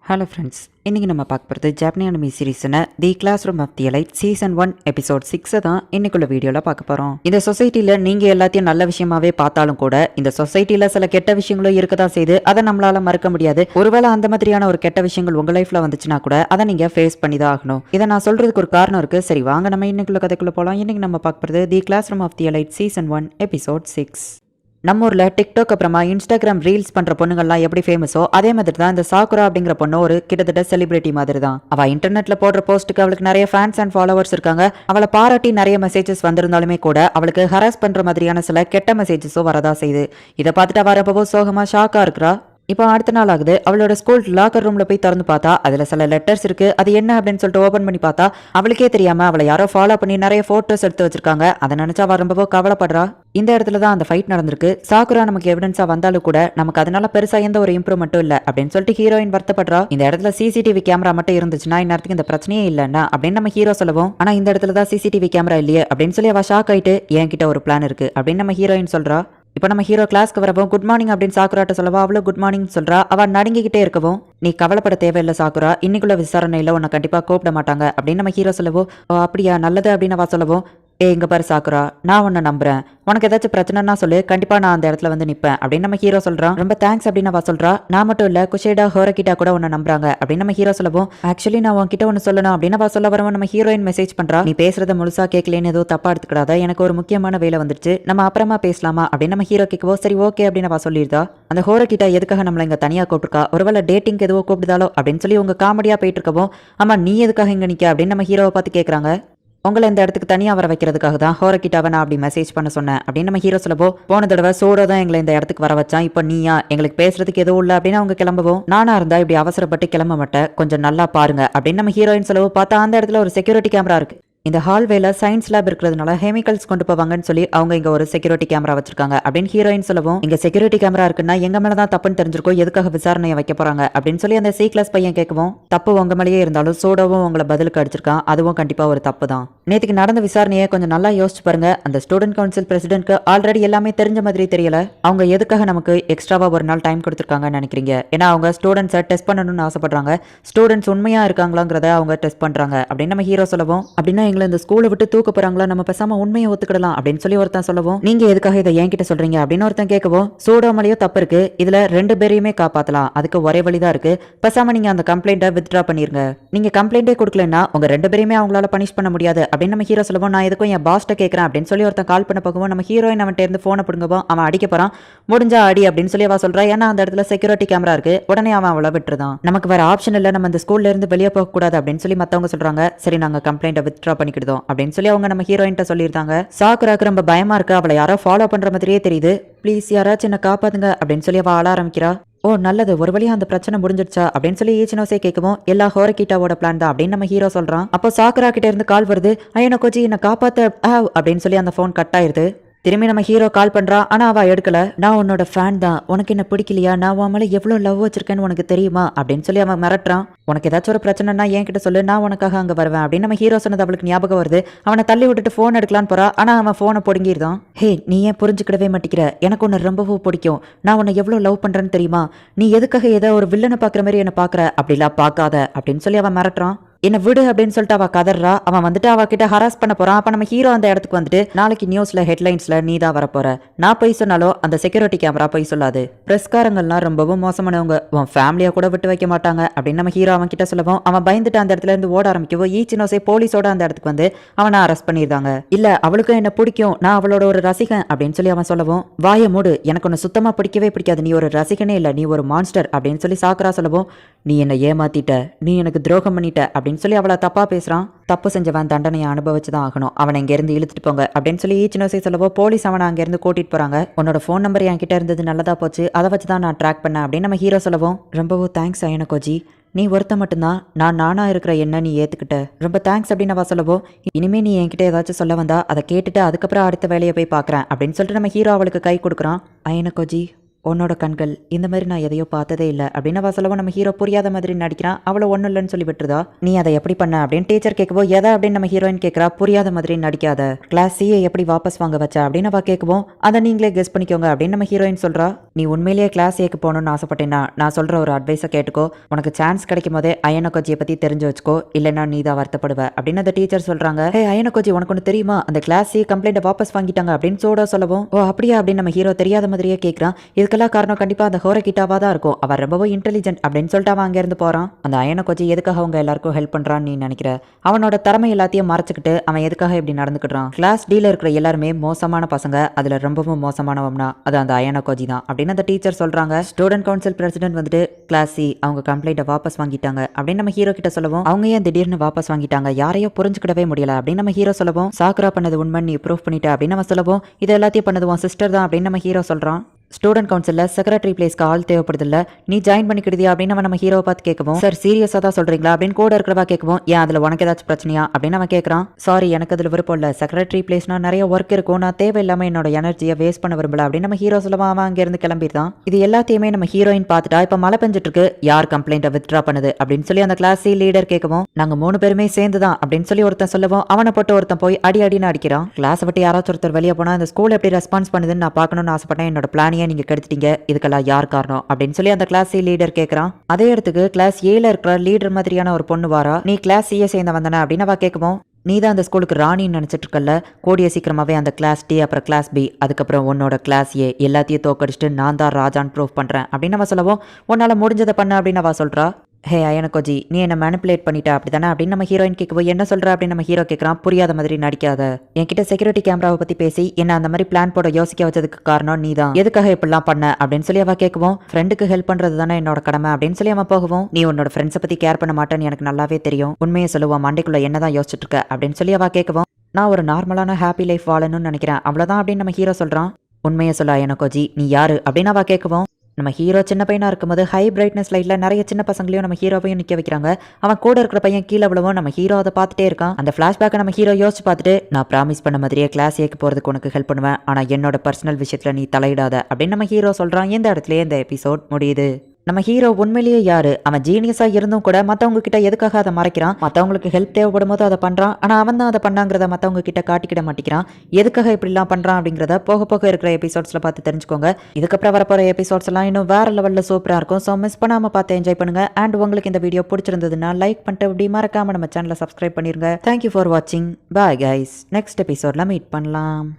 Hello friends, இன்றைக்கி நம்ம பார்க்க போகிறது ஜாப்பனீஸ் அனிமி சீரீஸான the classroom of the elite season 1 episode 6 தான் இன்னைக்குள்ள வீடியோவில் பார்க்க போகிறோம். இந்த சொசைட்டியில் நீங்கள் எல்லாத்தையும் நல்ல விஷயமாவே பார்த்தாலும் கூட இந்த சொசைட்டியில் சில கெட்ட விஷயங்களும் இருக்க தான் செய்து அதை நம்மளால மறுக்க முடியாது. ஒருவேளை அந்த மாதிரியான ஒரு கெட்ட விஷயங்கள் உங்கள் லைஃப்பில் வந்துச்சுன்னா கூட அதை நீங்கள் ஃபேஸ் பண்ணி தான் ஆகணும். இதை நான் சொல்கிறதுக்கு ஒரு காரணம் இருக்குது. சரி வாங்க நம்ம இன்னைக்குள்ள கதைக்குள்ளே போகலாம். இன்றைக்கி நம்ம பார்க்க போகிறது the classroom of the elite season 1 episode 6. நம்ம ஊரில் டிக்டாக் அப்புறமா இன்ஸ்டாகிராம் ரீல்ஸ் பண்ணுற பொண்ணுங்கள்லாம் எப்படி ஃபேமஸோ அதே மாதிரி தான் இந்த சாக்குரா அப்படிங்கிற பொண்ணு ஒரு கிட்டத்தட்ட செலிபிரிட்டி மாதிரி தான். அவள் இன்டர்நெட்டில் போடுற போஸ்ட்டுக்கு அவளுக்கு நிறைய ஃபேன்ஸ் அண்ட் ஃபாலோவர்ஸ் இருக்காங்க. அவளை பாராட்டி நிறைய மெசேஜஸ் வந்திருந்தாலுமே கூட அவளுக்கு ஹராஸ் பண்ணுற மாதிரியான சில கெட்ட மெசேஜஸும் வரதா செய்யுது. இதை பார்த்துட்டு அவள் ரொம்பவும் சோகமாக ஷாக்காக இருக்கிறா. இப்போ அடுத்த நாள் ஆகுது. அவளோட ஸ்கூல் லாக்கர் ரூம்ல போய் திறந்து பார்த்தா அதுல சில லெட்டர்ஸ் இருக்கு. அது என்ன அப்படின்னு சொல்லிட்டு ஓபன் பண்ணி பார்த்தா அவளுக்கே தெரியாம அவளை யாரோ ஃபாலோ பண்ணி நிறைய போட்டோஸ் எடுத்து வச்சிருக்காங்க. அதை நினைச்சா அவ ரொம்பவோ கவலைப்படுறா. இந்த இடத்துல தான் அந்த ஃபைட் நடந்திருக்கு. சாக்குரா நமக்கு எவிடன்ஸா வந்தாலும் கூட நமக்கு அதனால பெருசா எந்த ஒரு இம்ப்ரூவ்மெண்ட்டும் இல்ல அப்படின்னு சொல்லிட்டு ஹீரோயின் வருத்தப்படுறா. இந்த இடத்துல சிசிடிவி கேமரா மட்டும் இருந்துச்சுன்னா இந்நேரத்துக்கு இந்த பிரச்சனையே இல்லைன்னா அப்படின்னு நம்ம ஹீரோ சொல்லுவோம். ஆனா இந்த இடத்துல தான் சிசிடிவி கேமரா இல்லையே அப்படின்னு சொல்லி அவ ஷாக் ஆயிட்டு என்கிட்ட ஒரு பிளான் இருக்கு அப்படின்னு நம்ம ஹீரோயின் சொல்றா. இப்போ நம்ம ஹீரோ கிளாஸ்க்கு வரவும் குட் மார்னிங் அப்படின்னு சாக்குராட்ட சொல்லவா அவ்வளோ குட் மார்னிங் சொல்றா. அவள் நடுங்கிக்கிட்டே இருக்கவும் நீ கவலைப்பட தேவையில்லை சாக்குரா, இன்னைக்குள்ள விசாரணையில் உன்னை கண்டிப்பாக கூப்பிட மாட்டாங்க அப்படின்னு நம்ம ஹீரோ சொல்லவோ அப்படியா நல்லது அப்படின்னு அவ சொல்லவும் இங்க பாரு சாக்குரா, நான் உன்னை நம்புறேன். உனக்கு ஏதாச்சும் பிரச்சனைனா சொல்லு, கண்டிப்பா நான் அந்த இடத்துல வந்து நிப்பேன் அப்படின்னு நம்ம ஹீரோ சொல்றான். ரொம்ப தேங்க்ஸ் அப்படின்னு அவ சொல்றா. நான் மட்டும் இல்ல குஷேடா ஹோரகிட்டா கூட உன்னை நம்புறாங்க அப்படின்னு நம்ம ஹீரோ சொல்லவும் ஆக்சுவலி நான் உன்கிட்ட ஒன்று சொல்லணும் அப்படின்னு அவ சொல்ல வரவும் நம்ம ஹீரோயின் மெசேஜ் பண்றா. நீ பேசுறத முழுசா கேட்கலன்னு ஏதோ தப்பா எடுத்துக்கிடாத, எனக்கு ஒரு முக்கியமான வேலை வந்துருச்சு, நம்ம அப்புறமா பேசலாமா அப்படின்னு நம்ம ஹீரோ கேட்கவோ சரி ஓகே அப்படின்னு அவ சொல்லியிருந்தா. அந்த ஹோரகிட்டா எதுக்காக நம்மள இங்க தனியா கூப்பிட்டுருக்கா, ஒருவேளை டேட்டிங் எதுவோ கூப்பிடுதாலோ அப்படின்னு சொல்லி உங்க காமெடியா போயிட்டு இருக்கவும் ஆமா நீ எதுக்காக இங்க நிக்க அப்படின்னு நம்ம ஹீரோவை பார்த்து கேட்கறாங்க. உங்களை இந்த இடத்துக்கு தனியாக வர வைக்கிறதுக்காக தான் ஹோரகிட்டாவை நான் அப்படி மெசேஜ் பண்ண சொன்னேன் அப்படின்னு நம்ம ஹீரோ சொல்லவோ போன தடவை சோடோ தான் எங்களை இந்த இடத்துக்கு வர வச்சான், இப்போ நீயா எங்களுக்கு பேசுறதுக்கு எதுவும் இல்லை அப்படின்னு அவங்க கிளம்பவும் நானா இருந்தா இப்படி அவசரப்பட்டு கிளம்ப மாட்டேன், கொஞ்சம் நல்லா பாருங்க அப்படின்னு நம்ம ஹீரோயின் சொல்லவோ பார்த்தா அந்த இடத்துல ஒரு செக்யூரிட்டி கேமரா இருக்கு. இந்த ஹால்வேல சயின்ஸ் லேப் இருக்கிறதுனால கெமிக்கல்ஸ் கொண்டு போவாங்கன்னு சொல்லி அவங்க இங்க ஒரு செக்யூரிட்டி கேமரா வச்சிருக்காங்க அப்படின்னு ஹீரோயின் சொல்லவும் இங்க செக்யூரிட்டி கேமரா இருக்குன்னா எங்க மேலதான் தப்புன்னு தெரிஞ்சிருக்கோம், எதுக்காக விசாரணையை வைக்க போறாங்க அப்படின்னு சொல்லி அந்த சி கிளாஸ் பையன் கேட்கவும் தப்பு உங்க மேலேயே இருந்தாலும் சோடோவும் உங்களை பதிலுக்கு அடிச்சிருக்கான், அதுவும் கண்டிப்பா ஒரு தப்பு தான். நேற்றுக்கு நடந்த விசாரணையை கொஞ்சம் நல்லா யோசிச்சு பாருங்க. அந்த ஸ்டூடெண்ட் கவுன்சில் பிரசிடென்ட்க்கு ஆல்ரெடி எல்லாமே தெரிஞ்ச மாதிரி தெரியல, அவங்க எதுக்காக நமக்கு எக்ஸ்ட்ராவா ஒரு நாள் டைம் கொடுத்துருக்காங்கன்னு நினைக்கிறீங்க? ஏன்னா அவங்க ஸ்டூடெண்ட்ஸை டெஸ்ட் பண்ணணும்னு ஆசைப்படுறாங்க, ஸ்டூடெண்ட்ஸ் உண்மையா இருக்காங்களாங்கிறத அவங்க டெஸ்ட் பண்றாங்க அப்படின்னு நம்ம ஹீரோ சொல்லவும் அப்படின்னா எங்களை இந்த ஸ்கூலை விட்டு தூக்க போறாங்களா, நம்ம பேசாம உண்மையை ஒத்துக்கிடலாம் அப்படின்னு சொல்லி ஒருத்தன் சொல்லவும் நீங்க எதுக்காக இதை என்கிட்ட சொல்றீங்க அப்படின்னு ஒருத்தன் கேட்கவும் சோடோமலையோ தப்பு இருக்கு, இதுல 2 பேரையுமே காப்பாத்தலாம், அதுக்கு ஒரே வழிதான் இருக்கு, பேசாம நீங்க அந்த கம்ப்ளைண்ட்டை வித்ட்ரா பண்ணிருங்க, நீங்க கம்ப்ளைண்டே கொடுக்கலன்னா உங்க 2 பேரையுமே அவங்களால பனிஷ் பண்ண முடியாது அப்படின்னு நம்ம ஹீரோ சொல்லவும் நான் எதுக்கும் என் பாஸ்ட்ட கேட்கறேன் அப்படின்னு சொல்லி ஒருத்தன் கால் பண்ண போகவும் நம்ம ஹீரோயின் அவன்கிட்ட இருந்து போனை பிடுங்கவும் அவன் அடிக்க போறான். முடிஞ்சா அடி அப்படின்னு சொல்லி அவ சொல்றா. ஏன்னா அந்த இடத்துல செக்யூரிட்டி கேமரா இருக்கு. உடனே அவன் அவளை விட்டுருதான். நமக்கு வேற ஆப்ஷன் இல்ல, நம்ம இந்த ஸ்கூல்ல இருந்து வெளியே போக கூடாது அப்படின்னு சொல்லி மத்தவங்க சொல்றாங்க. சரி நாங்க கம்ப்ளைண்ட்டை வித்ட்ரா பண்ணிக்கிட்டோம் அப்படின்னு சொல்லி அவங்க நம்ம ஹீரோயின்ட்ட சொல்லியிருந்தாங்க. சாக்குராக்கு ரொம்ப பயமா இருக்கு, அவளை யாரோ ஃபாலோ பண்ற மாதிரியே தெரியுது, ப்ளீஸ் யாராச்சும் என்ன காப்பாத்துங்க அப்படின்னு சொல்லி அவ ஆள ஆரம்பிக்கிறா. ஓ நல்லது, ஒரு வழியா அந்த பிரச்சனை முடிஞ்சிடுச்சா அப்படின்னு சொல்லி ஈச்சினோசே கேட்கவும் எல்லா ஹோரகிட்டாவோட பிளான் தான் அப்படின்னு நம்ம ஹீரோ சொல்றான். அப்போ சாக்குரா கிட்ட இருந்து கால் வருது. ஐயோ கோச்சி என்ன காப்பாத்த அப்படின்னு சொல்லி அந்த போன் கட் ஆயிருது. திரும்பி நம்ம ஹீரோ கால் பண்றா. ஆனா அவ எடுக்கல. நான் உன்னோட ஃபேன் தான், உனக்கு என்ன பிடிக்கலையா, நான் உன் மேல எவ்வளவு லவ் வச்சிருக்கேன்னு உனக்கு தெரியுமா அப்படின்னு சொல்லி அவன் மிரட்டுறான். உனக்கு ஏதாச்சும் ஒரு பிரச்சனைனா என்கிட்ட சொல்லு, நான் உனக்காக அங்க வருவேன் அப்படின்னு நம்ம ஹீரோ சொன்னது அவளுக்கு ஞாபகம் வருது. அவனை தள்ளி விட்டுட்டு போன் எடுக்கலான்னு போறா. ஆனா அவன் போனை பொடுங்கிருதான். ஹே நீ ஏன் புரிஞ்சுக்கிடவே மாட்டேங்கிற, எனக்கு உன்னை ரொம்பவும் பிடிக்கும், நான் உன்னை எவ்வளவு லவ் பண்றேன்னு தெரியுமா, நீ எதுக்காக ஏதோ ஒரு வில்லனை பாக்குற மாதிரி என்ன பாக்குற, அப்படிலாம் பாக்காத அப்படின்னு சொல்லி அவன் மிரட்டுறான். என்ன விடு அப்படின்னு சொல்லிட்டு அவ கதறா. அவன் வந்துட்டு அவ கிட்ட ஹராஸ் பண்ண போறான். அப்ப நம்ம ஹீரோ அந்த இடத்துக்கு வந்துட்டு நாளைக்கு நியூஸ்ல ஹெட்லைன்ஸ்ல நீ தான் வரப்போற, நான் போய் சொன்னாலும் அந்த செக்யூரிட்டி கேமரா போய் சொல்லாது, பிரஸ்காரங்கள்லாம் ரொம்பவும் மோசமானவங்க, உன் ஃபேமிலியா கூட விட்டு வைக்க மாட்டாங்க அப்படின்னு நம்ம ஹீரோ அவன் கிட்ட சொல்லவும் அவன் பயந்துட்டு அந்த இடத்துல இருந்து ஓட ஆரம்பிக்கவோ ஈச்சினோசே போலீஸோட அந்த இடத்துக்கு வந்து அவனை அரெஸ்ட் பண்ணிருந்தாங்க. இல்ல அவளுக்கும் என்ன பிடிக்கும், நான் அவளோட ஒரு ரசிகன் அப்படின்னு சொல்லி அவன் சொல்லவும் வாய மூடு, எனக்கு ஒன்னு சுத்தமா பிடிக்கவே பிடிக்காது, நீ ஒரு ரசிகனே இல்ல, நீ ஒரு மான்ஸ்டர் அப்படின்னு சொல்லி சாக்குரா சொல்லவும் நீ என்ன ஏமாத்திட்ட, நீ எனக்கு துரோகம் பண்ணிட்ட அப்படின்னு சொல்லி அவளை தப்பா பேசுறான். தப்பு செஞ்சவன் தண்டனையை அனுபவிச்சுதான் ஆகணும், அவனை இங்க இருந்து இழுத்துட்டு போங்க அப்படின்னு சொல்லி ஈச்சினோசே சொல்லவோ போலீஸ் அவனை அங்க இருந்து கூட்டிட்டு போறாங்க. உன்னோட போன் நம்பர் என் கிட்ட இருந்தது நல்லதா போச்சு, அதை வச்சுதான் நான் ட்ராக் பண்ணேன் அப்படின்னு நம்ம ஹீரோ சொல்லவும் ரொம்பவும் தேங்க்ஸ் அயனகோஜி, நீ ஒருத்த மட்டும்தான், நானா இருக்கிற என்ன நீ ஏத்துக்கிட்ட, ரொம்ப தேங்க்ஸ் அப்படின்னு அவ சொல்லவோ இனிமே நீ என்கிட்ட ஏதாச்சும் சொல்ல வந்தா அதை கேட்டுட்டு அதுக்கப்புறம் அடுத்த வேலையை போய் பாக்குறேன் அப்படின்னு சொல்லிட்டு நம்ம ஹீரோ அவளுக்கு கை கொடுக்குறான். அயனகோஜி உன்னோட கண்கள் இந்த மாதிரி நான் எதையோ பார்த்ததே இல்லை அப்படின்னு அவ சொல்லவும் நம்ம ஹீரோ புரியாத மாதிரி நடிக்கிறான். அவளை ஒன்றும் இல்லைன்னு சொல்லி விட்டுருதா. நீ அதை எப்படி பண்ண அப்படின்னு டீச்சர் கேட்கவோ எதை அப்படின்னு நம்ம ஹீரோயின் கேட்கறா. புரியாத மாதிரி நடிக்காத. கிளாஸ் சியை எப்படி வாபஸ் வாங்க வச்ச அப்படின்னு அவ கேட்கவும் அதை நீங்களே கெஸ் பண்ணிக்கோங்க அப்படின்னு நம்ம ஹீரோயின் சொல்றா. நீ உண்மையிலேயே கிளாஸ் ஏக்கு போகணும்னு ஆசைப்பட்டேன்னா நான் சொல்ற ஒரு அட்வைஸை கேட்டுக்கோ. உனக்கு சான்ஸ் கிடைக்கும் போதே அயனகோஜியை பத்தி தெரிஞ்சு வச்சுக்கோ, இல்லைன்னா நீ தான் வருத்தப்படுவ அப்படின்னு அந்த டீச்சர் சொல்றாங்க. ஹே அயனகோஜி, உனக்கு ஒன்று தெரியுமா, அந்த கிளாஸ் சி கம்ப்ளைண்ட் வாபஸ் வாங்கிட்டாங்க அப்படின்னு சோடா சொல்லவும் ஓ அப்படியா அப்படின்னு நம்ம ஹீரோ தெரியாத மாதிரியே கேட்கறான். இதுக்கெல்லாம் காரணம் கண்டிப்பா அந்த ஹோரகிட்டாவா தான் இருக்கும். அவன் ரொம்பவும் இன்டெலிஜென்ட் அப்படின்னு சொல்லிட்டு அவன் அங்கேருந்து போறான். அந்த அயனகோஜி எதுக்காக அவங்க எல்லாருக்கும் ஹெல்ப் பண்றான்னு நீ நினைக்கிற? அவனோட திறமை எல்லாத்தையும் மறைச்சிக்கிட்டு அவன் எதுக்காக இப்படி நடந்துக்கிட்டான்? கிளாஸ் டீல இருக்கிற எல்லாருமே மோசமான பசங்க, அதுல ரொம்பவும் மோசமானவம்னா அது அந்த அயனகோஜி தான் அப்படின்னு அந்த டீச்சர் சொல்றாங்க. ஸ்டூடெண்ட் கவுன்சில் பிரசிடென்ட் வந்துட்டு கிளாஸ் சி அவங்க கம்ப்ளைண்ட்டை வாபஸ் வாங்கிட்டாங்க அப்படின்னு நம்ம ஹீரோ கிட்ட சொல்லவும் அவங்க ஏன் திடீர்னு வாபஸ் வாங்கிட்டாங்க, யாரையோ புரிஞ்சுக்கிடவே முடியல அப்படின்னு நம்ம ஹீரோ சொல்லவும் சாக்குரா பண்ணது உண்மை நீ ப்ரூவ் பண்ணிட்ட அப்படின்னு நம்ம சொல்லவும் இது எல்லாத்தையும் பண்ணது உன் சிஸ்டர் தான் அப்படின்னு நம்ம ஹீரோ சொல்றான். ஸ்டூடெண்ட் கவுன்சிலில் செக்ரட்டரி பிளேஸ்க்கு ஆள் தேவைப்படுதில்ல, நீ ஜாயின் பண்ணிக்கிடுதியா அப்படின்னு நம்ம ஹீரோவை பார்த்து கேட்கவும் சார் சீரியஸாக தான் சொல்கிறீங்களா அப்படின்னு கூட இருக்கிறவா கேட்கவும் ஏன் அதில் உனக்கு ஏதாச்சும் பிரச்சனையா அப்படின்னு அவன் கேட்குறான். சாரி எனக்கு அதில் விருப்பம் இல்லை, செக்ரட்டரி பிளேஸ்னா நிறைய ஒர்க் இருக்கும், நான் தேவையில்லாமல் என்னோட எனர்ஜியை வேஸ்ட் பண்ண விரும்பல அப்படின்னு நம்ம ஹீரோ சொல்லவும் அவன் அங்கேருந்து கிளம்பிடுதான். இது எல்லாத்தையுமே நம்ம ஹீரோயின் பார்த்துட்டா இப்போ மழை பெஞ்சிட்டு இருக்கு, யார் கம்ப்ளைண்ட்டை வித்ட்ரா பண்ணுது அப்படின்னு சொல்லி அந்த கிளாஸ் சி லீடர் கேட்கவும் நாங்கள் 3 பேருமே சேர்ந்து தான் அப்படின்னு சொல்லி ஒருத்தன் சொல்லவும் அவனை போட்டு ஒருத்தன் போய் அடின்னு அடிக்கிறான். கிளாஸை விட்டு யாராச்சும் ஒருத்தர் வெளியே போனால் அந்த ஸ்கூல் எப்படி ரெஸ்பான்ஸ் பண்ணுதுன்னு நான் பார்க்கணும்னு ஆசைப்பட்டேன், என்னோட பிளானையே நீங்கள் கெடுத்துட்டீங்க, இதுக்கெல்லாம் யார் காரணம் அப்படின்னு சொல்லி அந்த கிளாஸ் சி லீடர் கேட்கறான். அதே இடத்துக்கு கிளாஸ் ஏல இருக்கிற லீடர் மாதிரியான ஒரு பொண்ணு வாரா. நீ கிளாஸ் சியை சேர்ந்த வந்தானே அப்படின்னு அவ கேட்கவும் நீ தான் அந்த ஸ்கூலுக்கு ராணின்னு நினைச்சிட்டு இருக்கல, கூடிய சீக்கிரமாவே அந்த கிளாஸ் டி அப்புறம் கிளாஸ் பி அதுக்கப்புறம் உன்னோட கிளாஸ் ஏ எல்லாத்தையும் தோக்கடிச்சிட்டு நான் தான் ராஜான்னு ப்ரூவ் பண்றேன் அப்படின்னு அவ சொல்லவும் உன்னால முடிஞ்சதை பண்ண அப்படின்னு அவ சொல்றா. ஹே அயனகோஜி, நீ என்ன மேனிப்புலேட் பண்ணிட்ட அப்படித்தானே அப்படின்னு நம்ம ஹீரோயின் கேட்கவோ என்ன சொல்ற அப்படின்னு நம்ம ஹீரோ கேட்கறான். புரியாத மாதிரி நடிக்காத. என்கிட்ட செக்யூரிட்டி கேமராவை பத்தி பேசி என்ன அந்த மாதிரி பிளான் போட யோசிக்க வச்சதுக்கு காரணம் நீ தான், எதுக்காக இப்படிலாம் பண்ண அப்படின்னு சொல்லி அவ கேட்கவும் ஃப்ரெண்டுக்கு ஹெல்ப் பண்றது தானே என்னோட கடமை அப்படின்னு சொல்லி அவன் போகவும் நீ உன்னோட ஃப்ரெண்ட்ஸை பத்தி கேர் பண்ண மாட்டேன்னு எனக்கு நல்லாவே தெரியும், உண்மையை சொல்லுவான் மண்டைக்குள்ள என்னதான் யோசிச்சுட்டு இருக்க அப்படின்னு சொல்லி அவ கேட்கவும் நான் ஒரு நார்மலான ஹாப்பி லைஃப் வாழணும்னு நினைக்கிறேன் அவ்வளவுதான் அப்படின்னு நம்ம ஹீரோ சொல்றான். உண்மையை சொல்ல அயனகோஜி, நீ யாரு அப்படின்னு அவ கேட்கவும் நம்ம ஹீரோ சின்ன பையனா இருக்கும்போது ஹை பிரைட்னஸ் லைட்ல நிறைய சின்ன பசங்களையும் நம்ம ஹீரோவையும் நிக்க வைக்கிறாங்க. அவன் கூட இருக்கிற பையன் கீழே விழவும் நம்ம ஹீரோ அதை பார்த்துட்டே இருக்கான். அந்த பிளாஷ்பேக்கை நம்ம ஹீரோ யோசிச்சு பார்த்துட்டு நான் ப்ராமிஸ் பண்ண மாதிரியே கிளாஸ் ஏக்கு போறதுக்கு உனக்கு ஹெல்ப் பண்ணுவேன், ஆனா என்னோட பர்சனல் விஷயத்துல நீ தலையிடாத அப்படின்னு நம்ம ஹீரோ சொல்றான். இந்த இடத்துலயே இந்த எபிசோட் முடியுது. நம்ம ஹீரோ உண்மையிலேயே யாரு, அவன் ஜீனியஸா இருந்தும் கூட மத்தவங்க கிட்ட எதுக்காக அதை மறைக்கிறான், மத்தவங்களுக்கு ஹெல்ப் தேவைப்படும் போது அதை பண்றான், ஆனா அவன் தான் அதை பண்ணாங்கிறத மத்தவங்க கிட்ட காட்டிக்கிட மாட்டேங்கிறான், எதுக்காக இப்படிலாம் பண்றான் அப்படிங்கிறத போக போக இருக்கிற எபிசோட்ஸ்ல பார்த்து தெரிஞ்சுக்கோங்க. இதுக்கப்புறம் வரப்போற எபிசோட்ஸ் எல்லாம் இன்னும் வேற லெவல்ல சூப்பரா இருக்கும். ஸோ மிஸ் பண்ணாம பார்த்து என்ஜாய் பண்ணுங்க. அண்ட் உங்களுக்கு இந்த வீடியோ பிடிச்சிருந்ததுன்னா லைக் பண்ணிட்டு இப்படி மறக்காம நம்ம சேனலை சப்ஸ்கிரைப் பண்ணிருங்க. தேங்க்யூ ஃபார் வாட்சிங். பாய் கைஸ், நெக்ஸ்ட் எபிசோட்ல மீட் பண்ணலாம்.